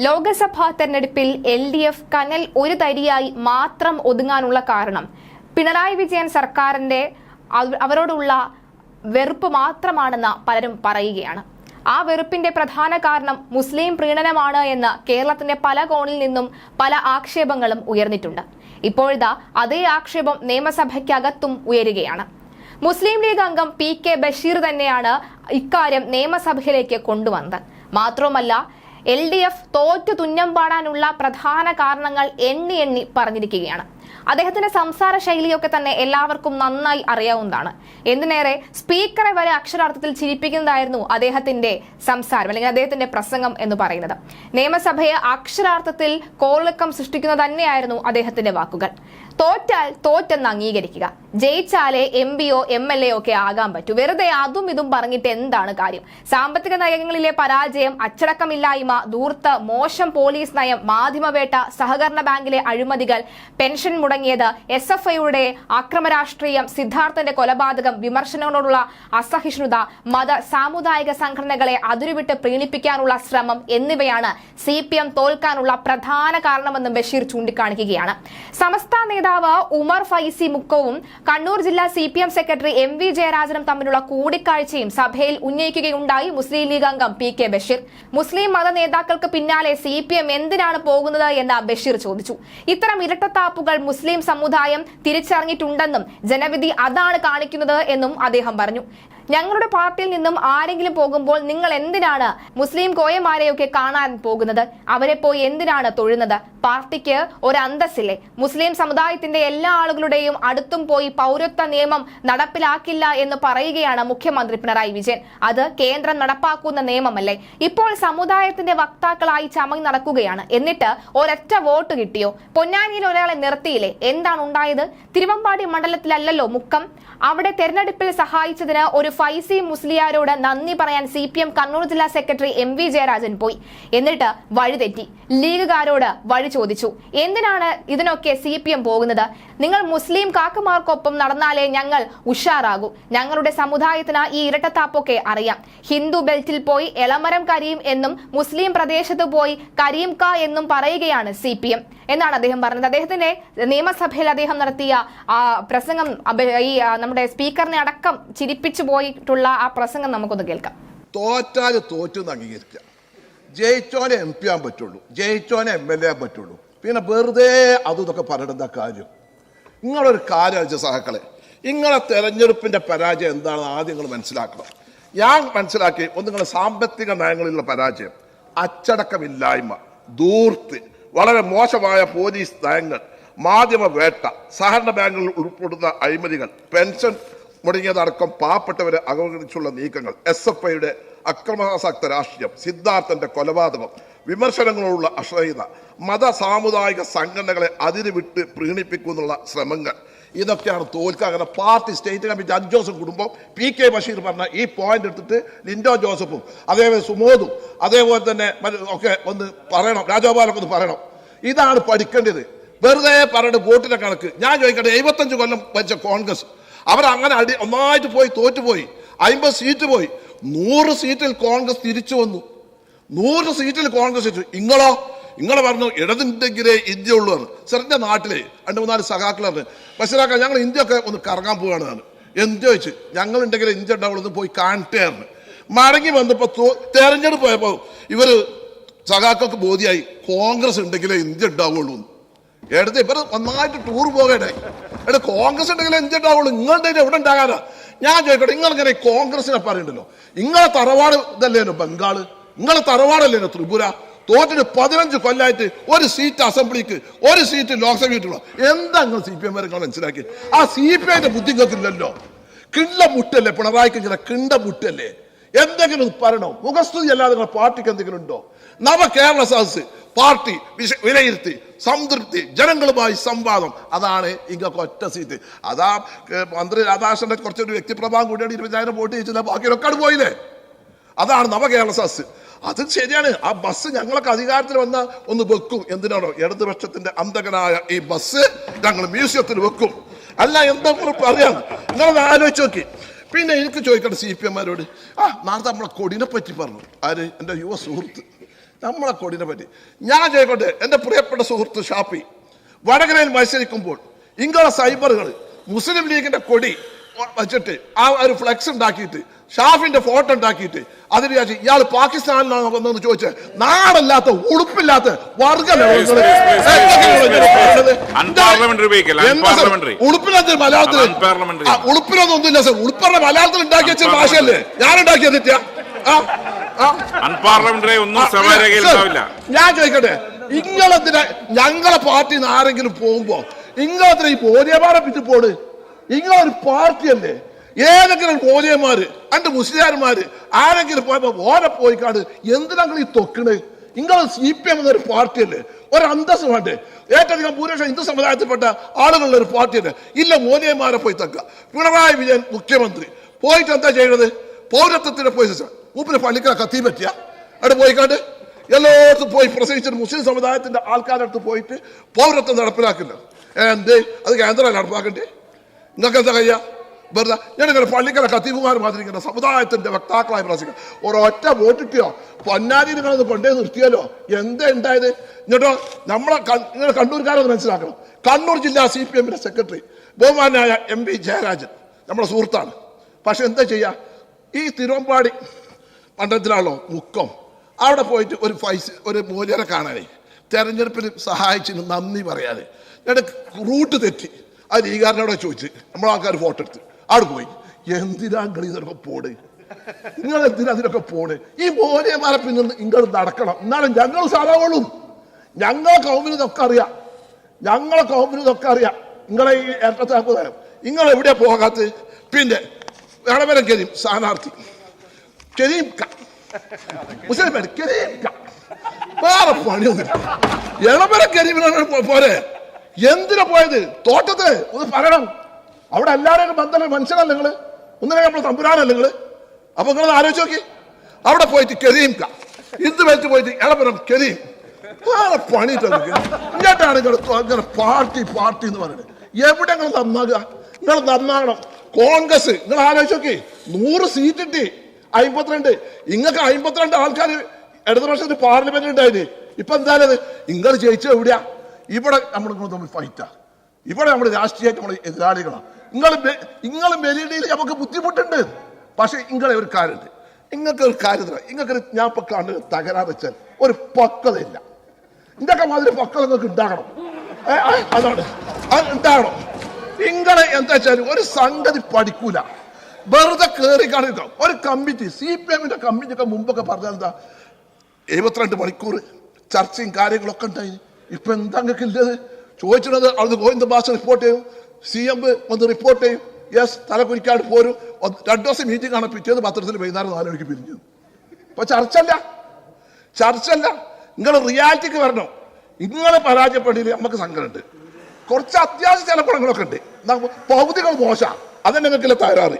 ലോക്സഭാ തെരഞ്ഞെടുപ്പിൽ LDF കനൽ ഒരു തരിയായി മാത്രം ഒതുങ്ങാനുള്ള കാരണം പിണറായി വിജയൻ സർക്കാരിന്റെ അവരോടുള്ള വെറുപ്പ് മാത്രമാണെന്ന് പലരും പറയുകയാണ്. ആ വെറുപ്പിന്റെ പ്രധാന കാരണം മുസ്ലിം പ്രീണനമാണ് എന്ന് കേരളത്തിന്റെ പല കോണിൽ നിന്നും പല ആക്ഷേപങ്ങളും ഉയർന്നിട്ടുണ്ട്. ഇപ്പോഴത്തെ അതേ ആക്ഷേപം നിയമസഭയ്ക്കകത്തും ഉയരുകയാണ്. മുസ്ലിം ലീഗ് അംഗം PK ബഷീർ തന്നെയാണ് ഇക്കാര്യം നിയമസഭയിലേക്ക് കൊണ്ടുവന്നത്. മാത്രവുമല്ല, LDF തോറ്റു തുന്നം പാടാനുള്ള പ്രധാന കാരണങ്ങൾ എണ്ണി പറഞ്ഞിരിക്കുകയാണ്. അദ്ദേഹത്തിന്റെ സംസാര ശൈലിയൊക്കെ തന്നെ എല്ലാവർക്കും നന്നായി അറിയാവുന്നതാണ്. എന്തിനേറെ സ്പീക്കറെ വരെ അക്ഷരാർത്ഥത്തിൽ ചിരിപ്പിക്കുന്നതായിരുന്നു അദ്ദേഹത്തിന്റെ സംസാരം അല്ലെങ്കിൽ അദ്ദേഹത്തിന്റെ പ്രസംഗം എന്ന് പറയുന്നത്. നിയമസഭയെ അക്ഷരാർത്ഥത്തിൽ കോളിളക്കം സൃഷ്ടിക്കുന്നത് തന്നെയായിരുന്നു അദ്ദേഹത്തിന്റെ വാക്കുകൾ. തോറ്റാൽ തോറ്റെന്ന് അംഗീകരിക്കുക, ജയിച്ചാലേ MPയോ MLAയോ ഒക്കെ ആകാൻ പറ്റൂ. വെറുതെ അതും ഇതും പറഞ്ഞിട്ട് എന്താണ് കാര്യം? സാമ്പത്തിക നയങ്ങളിലെ പരാജയം, അച്ചടക്കമില്ലായ്മ, ധൂർത്ത്, മോശം പോലീസ് നയം, മാധ്യമവേട്ട, സഹകരണ ബാങ്കിലെ അഴിമതികൾ, പെൻഷൻ മുടങ്ങിയത്, SFIയുടെ അക്രമരാഷ്ട്രീയം, സിദ്ധാർത്ഥന്റെ കൊലപാതകം, വിമർശനങ്ങളോടുള്ള അസഹിഷ്ണുത, മത സാമുദായിക സംഘടനകളെ അതിരുവിട്ട് പ്രീണിപ്പിക്കാനുള്ള ശ്രമം എന്നിവയാണ് CPM തോൽക്കാനുള്ള പ്രധാന കാരണമെന്ന് ബഷീർ ചൂണ്ടിക്കാണിക്കുകയാണ്. സമസ്ത നേതാവ് ഉമർ ഫൈസി മുക്കവും കണ്ണൂർ ജില്ലാ CPM സെക്രട്ടറി MV ജയരാജനും തമ്മിലുള്ള കൂടിക്കാഴ്ചയും സഭയിൽ ഉന്നയിക്കുകയുണ്ടായി മുസ്ലിം ലീഗ് അംഗം PK ബഷീർ. മുസ്ലിം മത നേതാക്കൾക്ക് പിന്നാലെ CPM എന്തിനാണ് പോകുന്നത് എന്ന് ബഷീർ ചോദിച്ചു. ഇത്തരം ഇരട്ടത്താപ്പുകൾ മുസ്ലിം സമുദായം തിരിച്ചറിഞ്ഞിട്ടുണ്ടെന്നും ജനവിധി അതാണ് കാണിക്കുന്നത് എന്നും അദ്ദേഹം പറഞ്ഞു. ഞങ്ങളുടെ പാർട്ടിയിൽ നിന്നും ആരെങ്കിലും പോകുമ്പോൾ നിങ്ങൾ എന്തിനാണ് മുസ്ലിം കോയമാരെയൊക്കെ കാണാൻ പോകുന്നത്? അവരെ പോയി എന്തിനാണ് തൊഴുന്നത്? പാർട്ടിക്ക് ഒരു അന്തസ്സില്ലേ? മുസ്ലിം സമുദായത്തിന്റെ എല്ലാ ആളുകളുടെയും അടുത്തും പോയി പൗരത്വ നിയമം നടപ്പിലാക്കില്ല എന്ന് പറയുകയാണ് മുഖ്യമന്ത്രി പിണറായി വിജയൻ. അത് കേന്ദ്രം നടപ്പാക്കുന്ന നിയമമല്ലേ? ഇപ്പോൾ സമുദായത്തിന്റെ വക്താക്കളായി ചമഞ്ഞ് നടക്കുകയാണ്. എന്നിട്ട് ഒരൊറ്റ വോട്ട് കിട്ടിയോ? പൊന്നാനിയിൽ ഒരാളെ നിർത്തിയില്ലേ? എന്താണ് ഉണ്ടായത്? തിരുവമ്പാടി മണ്ഡലത്തിലല്ലല്ലോ മുക്കം. അവിടെ തെരഞ്ഞെടുപ്പിൽ സഹായിച്ചതിന് ഒരു ഫൈസി മുസ്ലിയാരോട് നന്ദി പറയാൻ CPM കണ്ണൂർ ജില്ലാ സെക്രട്ടറി MV ജയരാജൻ പോയി. എന്നിട്ട് വഴിതെറ്റി ലീഗുകാരോട് വഴി ചോദിച്ചു. എന്തിനാണ് ഇതിനൊക്കെ CPM പോകുന്നത്? നിങ്ങൾ മുസ്ലിം കാക്കമാർക്കൊപ്പം നടന്നാലേ ഞങ്ങൾ ഉഷാറാകൂ. ഞങ്ങളുടെ സമുദായത്തിന് ഈ ഇരട്ടത്താപ്പൊക്കെ അറിയാം. ഹിന്ദു ബെൽറ്റിൽ പോയി എളമരം കരീം എന്നും മുസ്ലിം പ്രദേശത്ത് പോയി കരീം ക എന്നും പറയുകയാണ് CPM എന്നാണ് അദ്ദേഹം പറഞ്ഞത്. അദ്ദേഹത്തിന്റെ നിയമസഭയിൽ അദ്ദേഹം നടത്തിയ പ്രസംഗം ഈ നമ്മുടെ സ്പീക്കറിനെ അടക്കം ചിരിപ്പിച്ചു പോയിട്ടുള്ള ആ പ്രസംഗം നമുക്കൊന്ന് കേൾക്കാം. തോറ്റാല് തോറ്റു അംഗീകരിക്കുക, ജയിച്ചോനെ MP ആൻ പറ്റുള്ളൂ, ജയിച്ചോനെ MLA ആൻ പറ്റുള്ളൂ. പിന്നെ വെറുതെ അതും ഇതൊക്കെ പറയേണ്ട കാര്യം. നിങ്ങളൊരു കാര്യം സഹാക്കളെ, നിങ്ങളെ തെരഞ്ഞെടുപ്പിന്റെ പരാജയം എന്താണെന്ന് ആദ്യം നിങ്ങൾ മനസ്സിലാക്കണം. ഞാൻ മനസ്സിലാക്കി, ഒന്ന് നിങ്ങളുടെ സാമ്പത്തിക നയങ്ങളിലുള്ള പരാജയം, അച്ചടക്കമില്ലായ്മ, ധൂർത്ത്, വളരെ മോശമായ പോലീസ് നയങ്ങൾ, മാധ്യമ വേട്ട, സഹകരണ ബാങ്കുകളിൽ ഉൾപ്പെടുന്ന അഴിമതികൾ, പെൻഷൻ മുടങ്ങിയതടക്കം പാവപ്പെട്ടവരെ അവഗണിച്ചുള്ള നീക്കങ്ങൾ, SFIയുടെ അക്രമാസക്ത രാഷ്ട്രീയം, സിദ്ധാർത്ഥന്റെ കൊലപാതകം, വിമർശനങ്ങളോടുള്ള അശ്രദ്ധ, മത സാമുദായിക സംഘടനകളെ അതിരുവിട്ട് പ്രീണിപ്പിക്കുന്നുള്ള ശ്രമങ്ങൾ, ഇതൊക്കെയാണ് തോൽക്കുക. അങ്ങനെ പാർട്ടി സ്റ്റേറ്റ് കമ്മിറ്റി 5 ദിവസം കൂടുമ്പോൾ PK ബഷീർ പറഞ്ഞ ഈ പോയിന്റ് എടുത്തിട്ട് ലിൻഡോ ജോസഫും അതേപോലെ സുമോദും അതേപോലെ തന്നെ ഒക്കെ ഒന്ന് പറയണം, രാജഗോപാലൊക്കെ ഒന്ന് പറയണം. ഇതാണ് പഠിക്കേണ്ടത്. വെറുതെ പറഞ്ഞിട്ട് വോട്ടിന്റെ കണക്ക്. ഞാൻ ചോദിക്കട്ടെ, 75 കൊല്ലം ഭരിച്ച കോൺഗ്രസ് അവരങ്ങനെ ഒന്നായിട്ട് പോയി തോറ്റുപോയി. 50 സീറ്റ് പോയി. 100 സീറ്റിൽ കോൺഗ്രസ് തിരിച്ചു വന്നു. 100 സീറ്റിൽ കോൺഗ്രസ് തിരിച്ചു. ഇങ്ങളെ പറഞ്ഞു ഇടതുണ്ടെങ്കിലേ ഇന്ത്യ ഉള്ളൂ. സെറിന്റെ നാട്ടിലെ 2-3 സഖാക്കൾ പറഞ്ഞു, ബഷീറാക്ക ഞങ്ങൾ ഇന്ത്യയൊക്കെ ഒന്ന് കറങ്ങാൻ പോവുകയാണ്. എന്ത് ചോദിച്ചു? ഞങ്ങളുണ്ടെങ്കിലേ ഇന്ത്യ ഉണ്ടാവുള്ളൂ, പോയി കാണട്ടേന്ന്. മടങ്ങി വന്നപ്പോ തെരഞ്ഞെടുപ്പ് പോയപ്പോ ഇവര് സഖാക്കൾക്ക് ബോധ്യായി കോൺഗ്രസ് ഉണ്ടെങ്കിലേ ഇന്ത്യ ഉണ്ടാവുള്ളൂ. എടുത്ത് ഇവര് നന്നായിട്ട് ടൂർ പോകട്ടെ. കോൺഗ്രസ് ഉണ്ടെങ്കിലേ ഇന്ത്യ ഉണ്ടാവുള്ളൂ. നിങ്ങളുടെ എവിടെ ഉണ്ടാകാനാ? ഞാൻ ചോദിക്കട്ടെ, നിങ്ങളിങ്ങനെ കോൺഗ്രസിനെ പറയണ്ടല്ലോ, നിങ്ങളെ തറവാട് ഇതല്ലേനോ ബംഗാള്, നിങ്ങളെ തറവാടല്ലേനോ ത്രിപുര? തോറ്റിട്ട് 15 കൊല്ലായിട്ട് ഒരു സീറ്റ് അസംബ്ലിക്ക്, ഒരു സീറ്റ് ലോക്സഭയ്ക്കുള്ള എന്താ നിങ്ങൾ CPM നിങ്ങൾ മനസ്സിലാക്കി? ആ CPIന്റെ ബുദ്ധി നിങ്ങൾക്കില്ലല്ലോ. കിണ്ട മുട്ടല്ലേ പിണറായിക്ക്? ഇങ്ങനെ കിണ്ട മുട്ടല്ലേ? എന്തെങ്കിലും പറയണോ? മുഖസ്തുതി അല്ലാതെ നിങ്ങൾ പാർട്ടിക്ക് എന്തെങ്കിലും ഉണ്ടോ? നവകേരള സദസ് പാർട്ടി വിലയിരുത്തി സംതൃപ്തി, ജനങ്ങളുമായി സംവാദം, അതാണ് ഇങ്ങൊക്കെ ഒറ്റ സീറ്റ്. അതാ മന്ത്രി രാധാകൃഷ്ണന്റെ കുറച്ചൊരു വ്യക്തിപ്രഭാവം കൂടിയാണ് 20,000 വോട്ട് ചെയ്യിച്ചില്ല, ബാക്കിയൊക്കെ പോയില്ലേ? അതാണ് നവകേരള സദസ്. അത് ശരിയാണ്. ആ ബസ് ഞങ്ങളൊക്കെ അധികാരത്തിൽ വന്ന ഒന്ന് വെക്കും. എന്തിനാണോ? ഇടതുപക്ഷത്തിന്റെ അന്തകനായ ഈ ബസ് ഞങ്ങൾ മ്യൂസിയത്തിൽ വെക്കും. അല്ല എന്താ പറയാം? നിങ്ങളൊന്ന് ആലോചിച്ച് നോക്കി. പിന്നെ എനിക്ക് ചോദിക്കട്ടെ CPM-മാരോട്, നേരത്തെ നമ്മളെ കൊടിനെ പറ്റി പറഞ്ഞു ആര്? എൻ്റെ യുവ സുഹൃത്ത് നമ്മളെ കൊടിനെ പറ്റി ഞാൻ ചോദിക്കട്ടെ. എൻ്റെ പ്രിയപ്പെട്ട സുഹൃത്ത് ഷാഫി വടകരയിൽ മത്സരിക്കുമ്പോൾ ഇങ്ങളെ സൈബറുകൾ മുസ്ലിം ലീഗിന്റെ കൊടി വെച്ചിട്ട് ആ ഒരു ഫ്ലെക്സ് ഉണ്ടാക്കിയിട്ട് ഷാഫിന്റെ ഫോട്ടോ ഉണ്ടാക്കിയിട്ട് അതിന് വിചാരിച്ചു ഇയാൾ പാകിസ്ഥാനിലാണ് വന്നതെന്ന് ചോദിച്ചാൽ നാടല്ലാത്ത ഉടുപ്പില്ലാത്ത ഉടുപ്പില്ലാത്ത മലയാളത്തിൽ ഉടുപ്പിലൊന്നും ഒന്നുമില്ല സർ. ഉടുപ്പറിന്റെ മലയാളത്തിൽ ഉണ്ടാക്കി വെച്ച ഭാഷയല്ലേ ഞാൻ ഉണ്ടാക്കിയത് തെറ്റാ? ഞാൻ ചോദിക്കട്ടെ, ഇങ്ങളെന്തിനാ ഞങ്ങളെ പാർട്ടിയിൽ നിന്ന് ആരെങ്കിലും പോകുമ്പോ ഇങ്ങളെന്തിനാ ഈ മോദിയമാരെ പിറ്റ് പോട്? ഇങ്ങളൊരു പാർട്ടിയല്ലേ? ഏതെങ്കിലും മോദിയന്മാര് അന്റെ മുസ്ലിംമാര് ആരെങ്കിലും പോയപ്പോ ഓരെ പോയിക്കാട് എന്തിനാ ഈ തൊക്കണ്? നിങ്ങൾ CPM എന്നൊരു പാർട്ടിയല്ലേ? ഒരു അന്തസ് വേണ്ടേ? ഏറ്റവും ഭൂരിപക്ഷം ഹിന്ദു സമുദായത്തിൽപ്പെട്ട ആളുകളുടെ ഒരു പാർട്ടിയല്ലേ? ഇല്ല മോദിയന്മാരെ പോയി തക്ക. പിണറായി വിജയൻ മുഖ്യമന്ത്രി പോയിട്ട് എന്താ ചെയ്യുന്നത്? പൗരത്വത്തിന്റെ പോയി മൂപ്പിന് പള്ളിക്കല കത്തി പറ്റിയ അവിടെ പോയിക്കാണ്ട് എല്ലായിടത്തും പോയി പ്രസംഗിച്ചിട്ട് മുസ്ലിം സമുദായത്തിന്റെ ആൾക്കാരുടെ അടുത്ത് പോയിട്ട് പൗരത്വം നടപ്പിലാക്കില്ല. എന്ത് അത് കേന്ദ്രം നടപ്പാക്കണ്ടേ? നിങ്ങൾക്ക് എന്താ കഴിയാ? വെറുതെ ഞാനിങ്ങനെ പള്ളിക്കല കത്തീഫുമാർ മാത്രം ഇങ്ങനെ സമുദായത്തിന്റെ വക്താക്കളായി പ്രസംഗിക്കുക. ഒരൊറ്റ വോട്ടിട്ടോ പൊന്നാരി നിങ്ങളൊന്ന് കൊണ്ടേ നിർത്തിയാലോ? എന്താ ഉണ്ടായത്? എന്നിട്ടോ നിങ്ങൾ കണ്ണൂർക്കാരൊന്ന് മനസ്സിലാക്കണം. കണ്ണൂർ ജില്ലാ CPMന്റെ സെക്രട്ടറി ബഹുമാനായ MP ജയരാജൻ നമ്മുടെ സുഹൃത്താണ്. പക്ഷെ എന്താ ചെയ്യാ, ഈ തിരുവമ്പാടി മണ്ഡലത്തിലാണല്ലോ മുക്കം, അവിടെ പോയിട്ട് ഒരു മൂല്യരെ കാണാനേ തെരഞ്ഞെടുപ്പിൽ സഹായിച്ചതിന് നന്ദി പറയാതെ എന്നിട്ട് റൂട്ട് തെറ്റി അത് ലീഗാരനോടെ ചോദിച്ച് നമ്മളാൾക്കാർ ഫോട്ടോ എടുത്ത് അവിടെ പോയി. എന്തിനാ നിങ്ങൾ ഇതിനൊക്കെ പോണ്? നിങ്ങൾ എന്തിനാ അതിനൊക്കെ പോണ്? ഈ മോനെമാരെ പിന്നെ നിങ്ങൾ നടക്കണം, എന്നാലും ഞങ്ങൾ സാറാവുള്ളൂ. ഞങ്ങളെ കൗമിന് ഇതൊക്കെ അറിയാം, നിങ്ങളെ ഈ ഏട്ടത്താപ്പ് തരം നിങ്ങൾ എവിടെയാ പോകാത്ത? പിന്നെ വേണവരം കരീം സ്ഥാനാർത്ഥി കരീം മുസ്ലിം കരീം വേറെ പണിയൊന്നുമില്ല. എളമര കരീമിനാണ് പോരെ. എന്തിനാ പോയത്? തോട്ടത്ത് ഒന്ന് പറയണം. അവിടെ എല്ലാവരും ബന്ധം മനുഷ്യനല്ല നിങ്ങള്, ഒന്നിനെ നമ്മൾ തമ്പുരാനല്ല നിങ്ങള്. അപ്പൊ നിങ്ങളത് ആലോചിച്ച് നോക്കി. അവിടെ പോയിട്ട് കരീം ഇത് വെച്ച് പോയിട്ട് എളമരം കരീം വേറെ പണി ഇങ്ങോട്ടാണ് ഇങ്ങനെ പാർട്ടി എന്ന് പറയുന്നത്. എവിടെ നിങ്ങൾ നന്നാകുക? നിങ്ങൾ നന്നാകണം. കോൺഗ്രസ് നിങ്ങൾ ആലോചിച്ച് നോക്കി, 100 സീറ്റ് കിട്ടി, 52. ഇങ്ങൾക്ക് 52 ആൾക്കാർ ഇടതുപക്ഷത്തിന് പാർലമെന്റ് ഉണ്ടായത്. ഇപ്പൊ എന്തായാലും നിങ്ങൾ ജയിച്ച എവിടെയാ? ഇവിടെ നമ്മൾ തമ്മിൽ ഫൈറ്റാ. ഇവിടെ നമ്മൾ രാഷ്ട്രീയമായിട്ട് നമ്മൾ എതിരാളികളാണ്. നിങ്ങൾ മെലിഡിയിൽ നമുക്ക് ബുദ്ധിമുട്ടുണ്ട്. പക്ഷെ നിങ്ങളെ ഒരു കാര്യമുണ്ട്, നിങ്ങൾക്ക് ഒരു കാര്യത്തില്ല. നിങ്ങൾക്ക് ഞാൻ ഇപ്പൊ കണ്ട് തകരാ വെച്ചാൽ ഒരു പക്വതയില്ല. ഇതൊക്കെ മാതിരി പക്വത നിങ്ങൾക്ക് ഉണ്ടാകണം. അതാണ് ഉണ്ടാകണം. നിങ്ങളെ എന്താ വെച്ചാൽ ഒരു സംഗതി പഠിക്കൂല, വെറുതെ കയറി കാണിക്കാം. ഒരു കമ്മിറ്റി CPMന്റെ കമ്മിറ്റിയൊക്കെ മുമ്പൊക്കെ പറഞ്ഞാൽ എന്താ 72 മണിക്കൂർ ചർച്ചയും കാര്യങ്ങളൊക്കെ ഉണ്ടായി. ഇപ്പൊ എന്താ നിങ്ങൾക്ക് ഇല്ലത്? ചോദിച്ചിട്ട് അവിടുന്ന് ഗോവിന്ദ ഭാഷ റിപ്പോർട്ട് ചെയ്യും, CM വന്ന് റിപ്പോർട്ട് ചെയ്യും, യെസ് തലകുരിക്കാട് പോരും. 2 ദിവസം മീറ്റിംഗ് ആണ്, പിറ്റേന്ന് പത്രത്തിൽ വൈകുന്നേരം 4 മണിക്ക് പിരിഞ്ഞു. ഇപ്പൊ ചർച്ചല്ല. നിങ്ങൾ റിയാലിറ്റിക്ക് വരണം. നിങ്ങൾ പരാജയപ്പെട്ടില്ല, നമുക്ക് സങ്കടമുണ്ട്. കുറച്ച് അത്യാവശ്യ ചില ഗുണങ്ങളൊക്കെ ഉണ്ട്. പൗതികൾ മോശം, അതന്നെ നിങ്ങൾക്കില്ല തകരാറ്.